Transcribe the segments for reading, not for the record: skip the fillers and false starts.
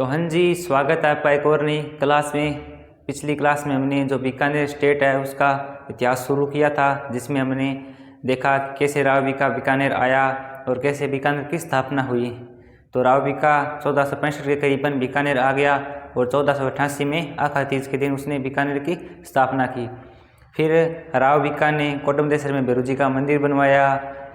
तो हाँ जी, स्वागत है आपका एक और नई क्लास में। पिछली क्लास में हमने जो बीकानेर स्टेट है उसका इतिहास शुरू किया था, जिसमें हमने देखा कैसे राव बीका बीकानेर आया और कैसे बीकानेर की स्थापना हुई। तो राव बीका 1465 के करीबन बीकानेर आ गया और 1488 में आखा तीज के दिन उसने बीकानेर की स्थापना की। फिर राव बीका ने कोटमदेसर में भैरू जी का मंदिर बनवाया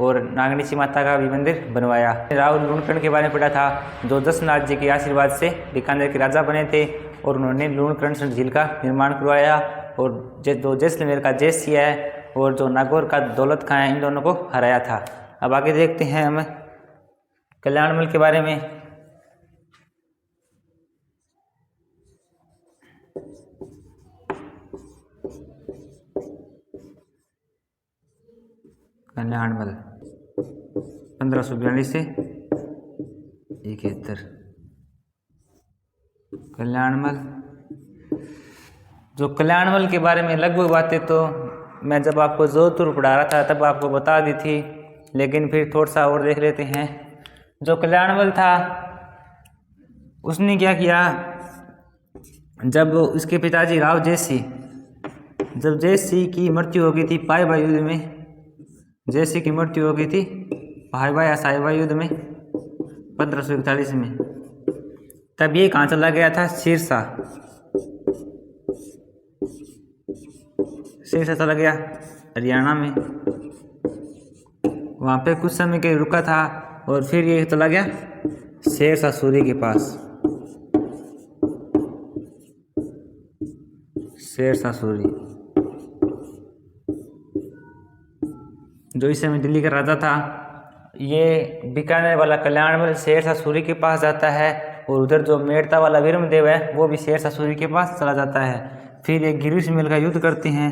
और नागनीची माता का भी मंदिर बनवाया। राव लूणकरण के बारे में पढ़ा था, जो जसनाथ जी के आशीर्वाद से बीकानेर के राजा बने थे और उन्होंने लूणकरण झील का निर्माण करवाया। और जो जैसलमेर का जयसिंह है और जो नागौर का दौलत खां है, इन दोनों को हराया था। अब आगे देखते हैं हम कल्याणमल के बारे में। कल्याणमल 1542 से 71। कल्याणमल, जो कल्याणमल के बारे में लगभग बातें तो मैं जब आपको जोधपुर पढ़ा रहा था तब आपको बता दी थी, लेकिन फिर थोड़ा सा और देख लेते हैं। जो कल्याणमल था उसने क्या किया, जब उसके पिताजी राव जब जयसिंह की मृत्यु हो गई थी पाइबा युद्ध में, जयसिंह की मृत्यु हो गई थी पाइबा या साहिबा युद्ध में 1541 में, तब ये कहाँ चला गया था, सिरसा चला गया हरियाणा में। वहाँ पे कुछ समय के लिए रुका था और फिर ये चला गया शेरशाह सूरी के पास। शेरशाह सूरी जो इस समय दिल्ली का राजा था, ये बीकानेर वाला कल्याणमल शेरशाह सूरी के पास जाता है और उधर जो मेड़ता वाला वीरमदेव है वो भी शेरशाह सूरी के पास चला जाता है। फिर एक गिरिशमेल का युद्ध करते हैं।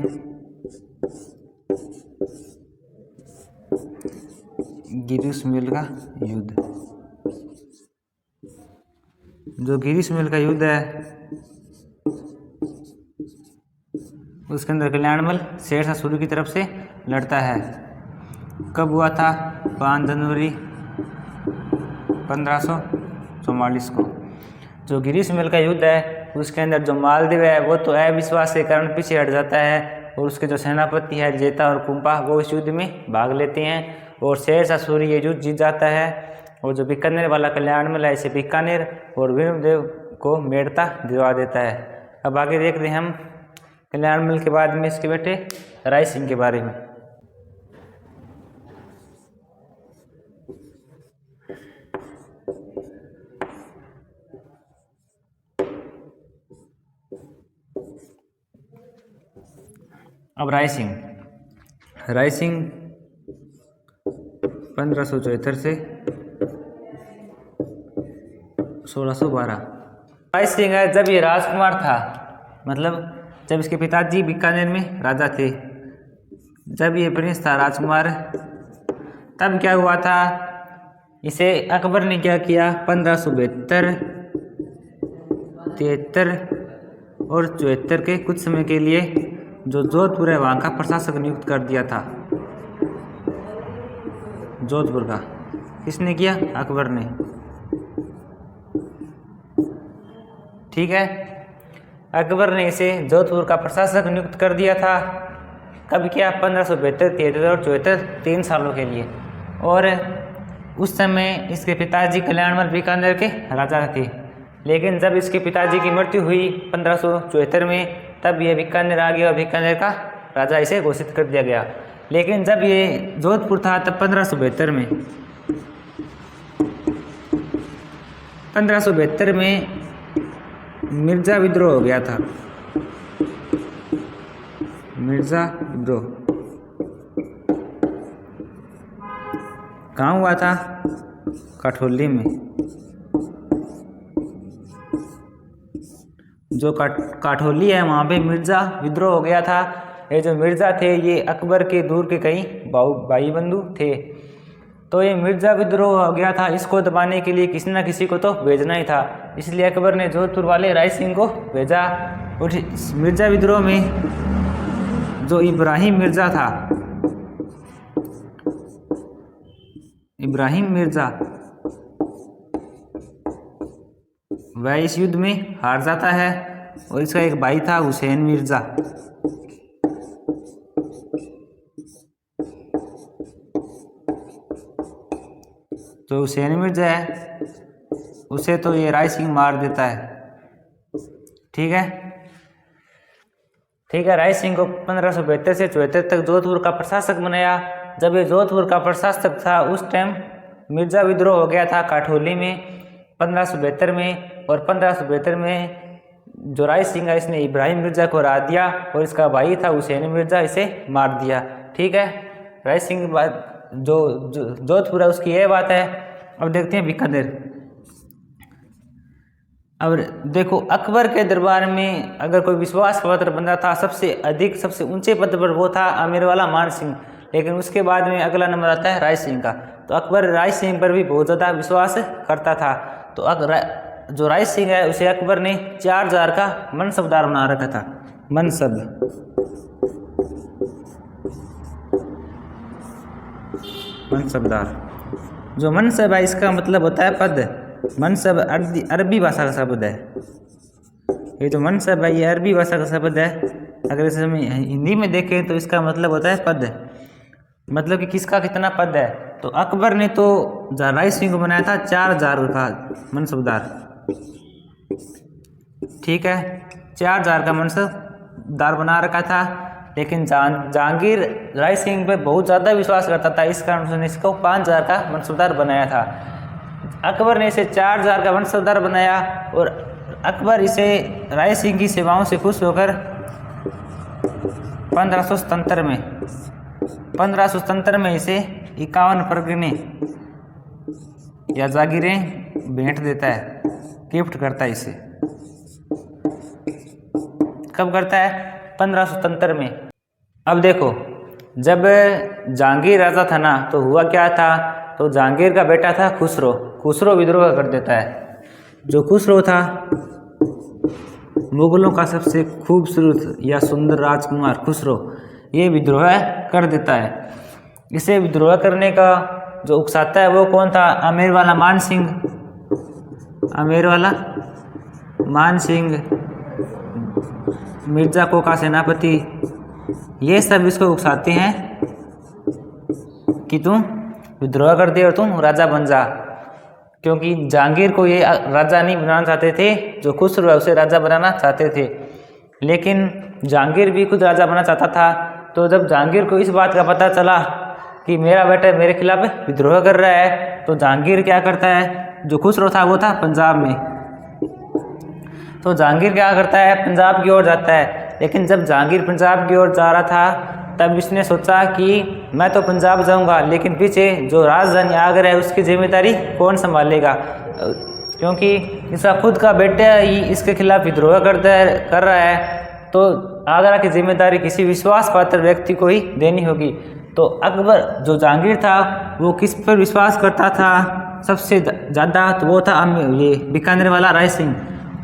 गिरिशमेल का युद्ध, जो गिरिशमेल का युद्ध है उसके अंदर कल्याणमल शेरशाह सूरी की तरफ से लड़ता है। कब हुआ था, 5 जनवरी 1544 को। जो गिरिशमेल का युद्ध है उसके अंदर जो मालदेव है वो तो अविश्वास के कारण पीछे हट जाता है और उसके जो सेनापति है जेता और कुंपा वो इस युद्ध में भाग लेते हैं और शेरशाह सूरी ये युद्ध जीत जाता है। और जो बीकानेर वाला कल्याणमल है इसे बीकानेर और वीरमदेव को मेड़ता दिलवा देता है। अब आगे देखते हैं हम कल्याणमल के बाद में इसके बेटे राय सिंह के बारे में। अब राय सिंह 1574 से 1612। राय सिंह है जब ये राजकुमार था, मतलब जब इसके पिताजी बीकानेर में राजा थे, जब ये प्रिंस था राजकुमार, तब क्या हुआ था, इसे अकबर ने क्या किया, 1572, 73 और 74 के कुछ समय के लिए जो जोधपुर है वहाँ का प्रशासक नियुक्त कर दिया था। जोधपुर का किसने किया, अकबर ने। ठीक है, अकबर ने इसे जोधपुर का प्रशासक नियुक्त कर दिया था। कब किया, 1572, 73 और 74, 3 सालों के लिए। और उस समय इसके पिताजी कल्याणमल बीकानेर के राजा थे, लेकिन जब इसके पिताजी की मृत्यु हुई 1574 में, तब ये बीकानेर आ गया और बीकानेर का राजा इसे घोषित कर दिया गया। लेकिन जब ये जोधपुर था तब 1572 में मिर्जा विद्रोह हो गया था। मिर्जा विद्रोह कहाँ हुआ था, काठौली में। जो काठौली है वहाँ पे मिर्जा विद्रोह हो गया था। ये जो मिर्जा थे ये अकबर के दूर के कई भाई बंधु थे। तो ये मिर्जा विद्रोह हो गया था, इसको दबाने के लिए किसी न किसी को तो भेजना ही था, इसलिए अकबर ने जोधपुर वाले राय सिंह को भेजा। और मिर्जा विद्रोह में जो इब्राहिम मिर्जा था, इब्राहिम मिर्जा वह इस युद्ध में हार जाता है और इसका एक भाई था हुसैन मिर्ज़ा। तो हुसैन मिर्ज़ा है उसे तो ये राय सिंह मार देता है। ठीक है, राय सिंह को 1572 से 74 तक जोधपुर का प्रशासक बनाया। जब ये जोधपुर का प्रशासक था उस टाइम मिर्ज़ा विद्रोह हो गया था काठोली में 1572 में, और 1572 में जो राय सिंह है इसने इब्राहिम मिर्ज़ा को हरा दिया और इसका भाई था हुसैन मिर्ज़ा इसे मार दिया। ठीक है, राय सिंह की बात जो जोधपुर है उसकी यह बात है। अब देखते हैं बीकानेर। अब देखो अकबर के दरबार में अगर कोई विश्वास पात्र बंदा था सबसे ऊंचे पद पर वो था अमीरवाला मान सिंह, लेकिन उसके बाद में अगला नंबर आता है राय सिंह का। तो अकबर राय सिंह पर भी बहुत ज़्यादा विश्वास करता था। तो जो राय सिंह है उसे अकबर ने 4000 का मनसबदार बना रखा था। मनसबदार, जो मनसब है इसका मतलब होता है पद। मनसब अरबी भाषा का शब्द है। ये जो मनसब है ये अरबी भाषा का शब्द है। अगर इसे हम हिंदी में देखें तो इसका मतलब होता है पद, मतलब कि किसका कितना पद है। तो अकबर ने तो राय सिंह को बनाया था 4000 का मनसबदार। ठीक है, 4000 का मनसबदार बना रखा था, लेकिन जहांगीर राय सिंह पे बहुत ज़्यादा विश्वास करता था, इस कारण उसने इसको 5000 का मनसबदार बनाया था। अकबर ने इसे 4000 का मनसबदार बनाया और अकबर इसे राय सिंह की सेवाओं से खुश होकर 1577 में इसे 51 परगने या जागीरें भेंट देता है, गिफ्ट करता है इसे। कब करता है? 1577 में। अब देखो जब जहांगीर राजा था ना तो हुआ क्या था, तो जहांगीर का बेटा था खुसरो विद्रोह कर देता है। जो खुसरो था मुगलों का सबसे खूबसूरत या सुंदर राजकुमार खुसरो, ये विद्रोह कर देता है। इसे विद्रोह करने का जो उकसाता है वो कौन था? अमीरवाला मान सिंह, मिर्जा को का सेनापति, ये सब इसको उकसाते हैं कि तुम विद्रोह कर दे और तुम राजा बन जा, क्योंकि जहांगीर को ये राजा नहीं बनाना चाहते थे, जो खुसरो है उसे राजा बनाना चाहते थे। लेकिन जहांगीर भी खुद राजा बनना चाहता था। तो जब जहांगीर को इस बात का पता चला कि मेरा बेटा मेरे खिलाफ विद्रोह कर रहा है, तो जहांगीर क्या करता है, जो खुसरो था वो था पंजाब में, तो जहांगीर क्या करता है, पंजाब की ओर जाता है। लेकिन जब जहांगीर पंजाब की ओर जा रहा था तब इसने सोचा कि मैं तो पंजाब जाऊंगा, लेकिन पीछे जो राजधानी आगरा है उसकी जिम्मेदारी कौन संभालेगा, क्योंकि इसका खुद का बेटा ही इसके खिलाफ विद्रोह कर रहा है। तो आगरा की जिम्मेदारी किसी विश्वास पात्र व्यक्ति को ही देनी होगी। तो अकबर जो जहांगीर था वो किस पर विश्वास करता था सबसे ज़्यादा, तो वो था ये बीकानेर वाला राय सिंह,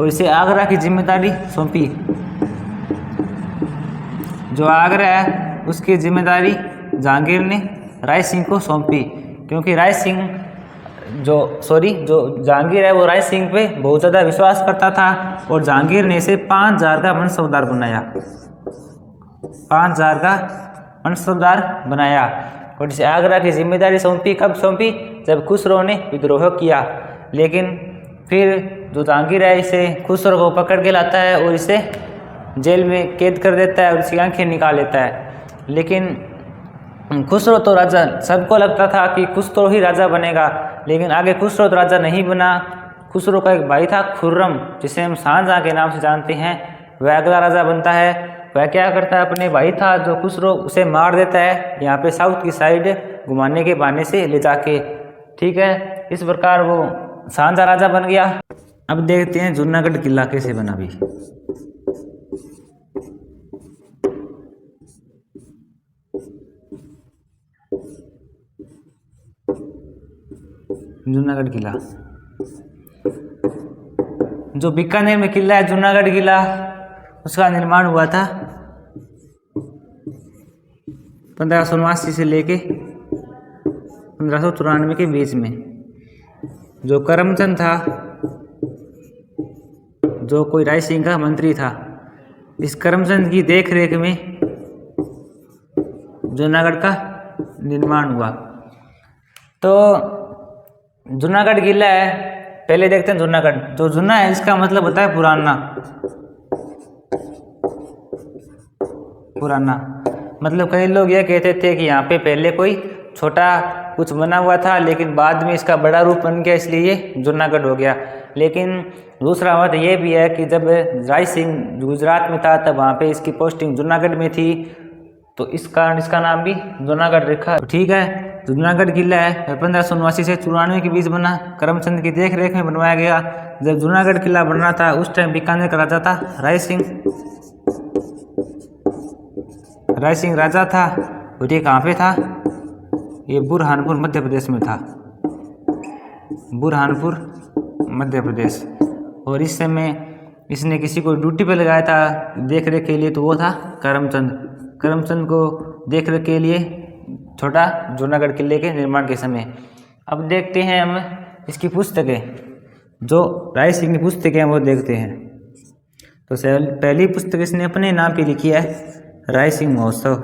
और इसे आगरा की जिम्मेदारी सौंपी। जो आगरा है उसकी जिम्मेदारी जहांगीर ने राय सिंह को सौंपी, क्योंकि जो जहांगीर है वो राय सिंह पे बहुत ज़्यादा विश्वास करता था, और जहांगीर ने इसे 5000 का मनसबदार बनाया। 5000 का मनसबदार बनाया और इसे आगरा की जिम्मेदारी सौंपी। कब सौंपी? जब खुसरो ने विद्रोह किया। लेकिन फिर जो जहांगीर है इसे खुसरो को पकड़ के लाता है और इसे जेल में कैद कर देता है और इसकी आंखें निकाल लेता है। लेकिन खुसरो तो राजा, सबको लगता था कि खुसरो ही राजा बनेगा, लेकिन आगे खुसरो तो राजा नहीं बना। खुसरो का एक भाई था खुर्रम, जिसे हम शाहजहां के नाम से जानते हैं, वह अगला राजा बनता है। वह क्या करता है, अपने भाई था जो खुसरो, उसे मार देता है यहाँ पे साउथ की साइड घुमाने के बहाने से ले जाके। ठीक है, इस प्रकार वो शाहजहां राजा बन गया। अब देखते हैं जूनागढ़ किला कैसे बना भी। जूनागढ़ किला, जो बीकानेर में किला है जूनागढ़ किला, उसका निर्माण हुआ था 1579 से लेके 1594 के बीच में। जो करमचंद था जो कोई राय सिंह का मंत्री था। इस करमचंद की देख रेख में जूनागढ़ का निर्माण हुआ। तो जूनागढ़ किला है, पहले देखते हैं जूनागढ़। जो जूना है इसका मतलब होता है पुराना। पुराना मतलब कई लोग ये कहते थे कि यहाँ पे पहले कोई छोटा कुछ बना हुआ था, लेकिन बाद में इसका बड़ा रूप बन गया, इसलिए ये जूनागढ़ हो गया। लेकिन दूसरा मत ये भी है कि जब राय सिंह गुजरात में था तब वहाँ पे इसकी पोस्टिंग जूनागढ़ में थी, तो इसका नाम भी जूनागढ़ रखा। ठीक है, जूनागढ़ किला है 1589 से 94 के बीच बना, करमचंद की देख रेख में बनवाया गया। जब जूनागढ़ किला बन रहा था उस टाइम बीकानेर का राजा था राय सिंह। राय सिंह राजा था और ये कहाँ पे था? ये बुरहानपुर मध्य प्रदेश में था। बुरहानपुर मध्य प्रदेश। और इस समय इसने किसी को ड्यूटी पे लगाया था देख रेख के लिए, तो वो था करमचंद। करमचंद को देख रेख के लिए छोटा जूनागढ़ किले के निर्माण के समय। अब देखते हैं हम इसकी पुस्तकें, जो राय सिंह की पुस्तकें हैं वो देखते हैं। तो पहली पुस्तक इसने अपने नाम की लिखी है, राय सिंह महोत्सव।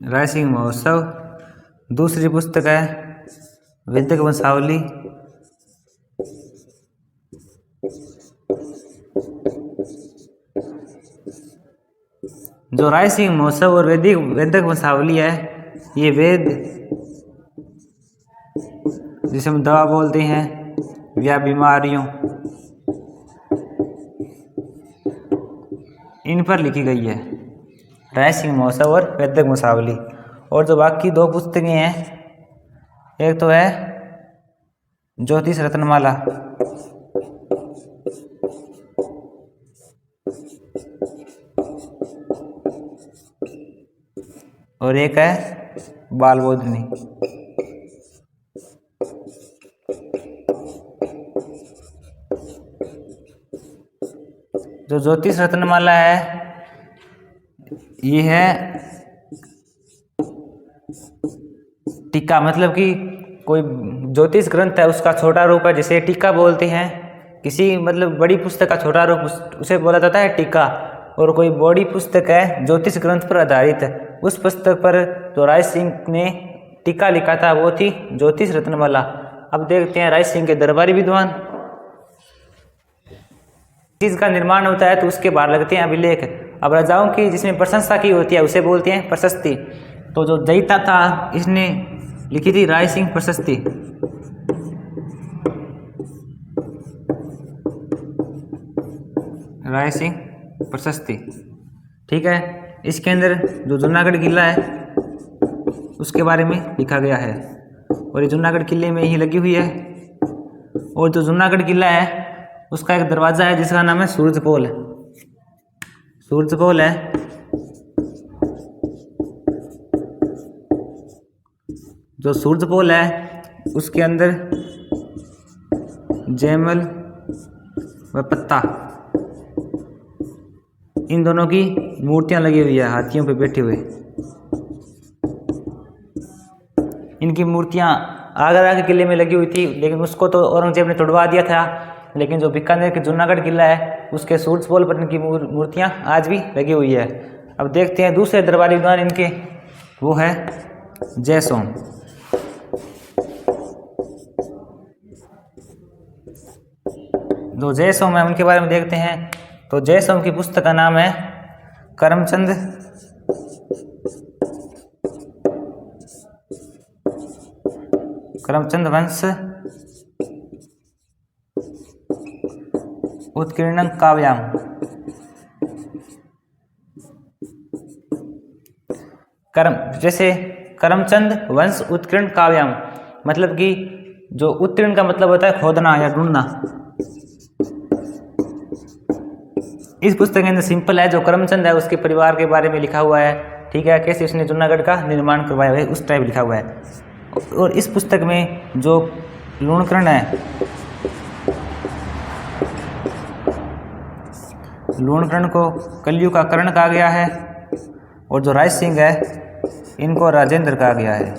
राय सिंह महोत्सव। दूसरी पुस्तक है वैदिक वंशावली। जो राय सिंह महोत्सव और वैदिक वंशावली है, ये वेद जिसे हम दवा बोलते हैं या बीमारियों, इन पर लिखी गई है राय सिंह महोत्सव और वैदिक वंशावली। और जो बाकी दो पुस्तकें हैं, एक तो है ज्योतिष रत्नमाला और एक है बालबोधिनी। जो ज्योतिष रत्नमाला है ये है टीका, मतलब कि कोई ज्योतिष ग्रंथ है उसका छोटा रूप है, जिसे टीका बोलते हैं। किसी मतलब बड़ी पुस्तक का छोटा रूप उसे बोला जाता है टीका। और कोई बड़ी पुस्तक है ज्योतिष ग्रंथ पर आधारित है, उस पुस्तक पर जो राय सिंह ने टीका लिखा था वो थी ज्योतिष रत्नमाला। अब देखते हैं राय सिंह के दरबारी विद्वान। चीज का निर्माण होता है तो उसके बाहर लगते हैं अभिलेख। अब राजाओं की जिसमें प्रशंसा की होती है उसे बोलते हैं प्रशस्ति। तो जो जयिता था इसने लिखी थी राय सिंह प्रशस्ति। राय सिंह प्रशस्ति। ठीक है, इसके अंदर जो जूनागढ़ किला है उसके बारे में लिखा गया है और ये जूनागढ़ किले में ही लगी हुई है। और जो जूनागढ़ किला है उसका एक दरवाज़ा है जिसका नाम है सूरजपोल। सूरजपोल है। जो सूरजपोल है उसके अंदर जयमल व पत्ता, इन दोनों की मूर्तियां लगी हुई है हाथियों पे बैठे हुए। इनकी मूर्तियां आगरा के किले में लगी हुई थी, लेकिन उसको तो औरंगजेब ने तोड़वा दिया था। लेकिन जो बीकानेर के जूनागढ़ किला है उसके सूरजपोल पर इनकी मूर्तियां आज भी लगी हुई है। अब देखते हैं दूसरे दरबारी विद्वान इनके, वो है जयसोम। जो जयसोम है उनके बारे में देखते हैं। तो जयसोम की पुस्तक का नाम है करमचंद वंश उत्कीर्णं काव्याम। जैसे करमचंद वंश उत्कीर्ण काव्याम, मतलब कि जो उत्कीर्ण का मतलब होता है खोदना या ढूंढना। इस पुस्तक के अंदर सिंपल है, जो करमचंद है उसके परिवार के बारे में लिखा हुआ है। ठीक है, कैसे उसने जूनागढ़ का निर्माण करवाया है उस टाइप लिखा हुआ है। और इस पुस्तक में जो लूणकर्ण है, लूणकर्ण को कलयुग का कर्ण कहा गया है। और जो राय सिंह है इनको राजेंद्र कहा गया है।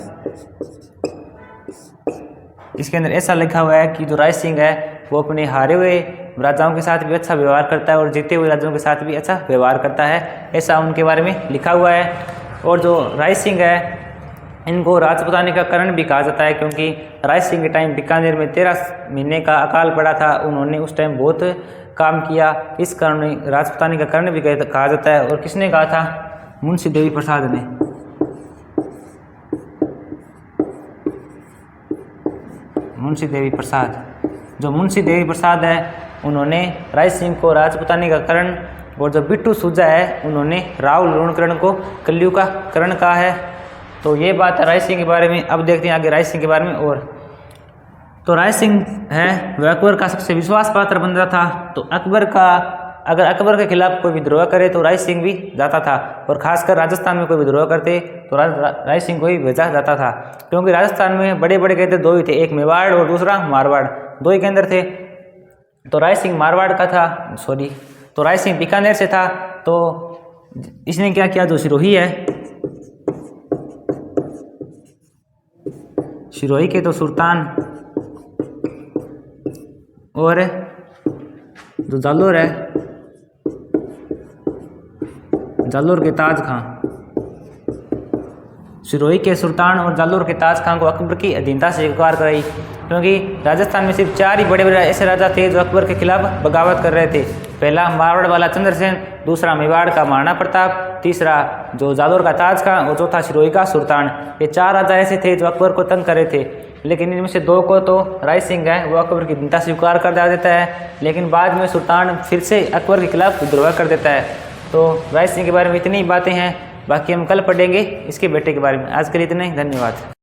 इसके अंदर ऐसा लिखा हुआ है कि जो राय सिंह है वो अपने हारे हुए राजाओं के साथ भी अच्छा व्यवहार करता है और जीते हुए राजाओं के साथ भी अच्छा व्यवहार करता है, ऐसा उनके बारे में लिखा हुआ है। और जो राय सिंह है इनको राजपूतानी का कर्ण भी कहा जाता है, क्योंकि राय सिंह के टाइम बीकानेर में 13 महीने का अकाल पड़ा था। उन्होंने उस टाइम बहुत काम किया, इस कारण राजपूतानी का कर्ण भी कहा जाता है। और किसने कहा था? मुंशी देवी प्रसाद ने। मुंशी देवी प्रसाद, जो मुंशी देवी प्रसाद है उन्होंने राय सिंह को राजपूतानी का कर्ण, और जो बिट्टू सूजा है उन्होंने राव लूणकरण को कल्लू का कर्ण कहा है। तो ये बात है राय सिंह के बारे में। अब देखते हैं आगे राय सिंह के बारे में। और तो राय सिंह है वह अकबर का सबसे विश्वास पात्र बंदा था। तो अगर अकबर के खिलाफ कोई विद्रोह करे तो राय सिंह भी जाता था, और खासकर राजस्थान में कोई विद्रोह करते तो राय सिंह को ही भेजा जाता था, क्योंकि राजस्थान में बड़े बड़े केंद्र दो ही थे, एक मेवाड़ और दूसरा मारवाड़, दो ही केंद्र थे। तो राय सिंह मारवाड़ का था, तो राय सिंह बीकानेर से था। तो इसने क्या किया, जो सिरोही है, सिरोही के तो सुल्तान और जो जालोर है, जालोर के ताज खां, सिरोही के सुल्तान और जालोर के ताज खां को अकबर की अधीनता से स्वीकार कराई, क्योंकि राजस्थान में सिर्फ 4 ही बड़े बड़े ऐसे राजा थे जो अकबर के खिलाफ बगावत कर रहे थे। पहला मारवाड़ वाला चंद्रसेन, दूसरा मेवाड़ का महाराणा प्रताप, तीसरा जो जालोर का ताज खां और चौथा सिरोही का सुल्तान। ये 4 राजा ऐसे थे जो अकबर को तंग कर रहे थे, लेकिन इनमें से 2 को तो राय सिंह है वो अकबर की अधीनता स्वीकार कर देता है, लेकिन बाद में सुल्तान फिर से अकबर के खिलाफ विद्रोह कर देता है। तो राय सिंह के बारे में इतनी ही बातें हैं, बाकी हम कल पढ़ेंगे इसके बेटे के बारे में। आज के लिए इतना ही, धन्यवाद।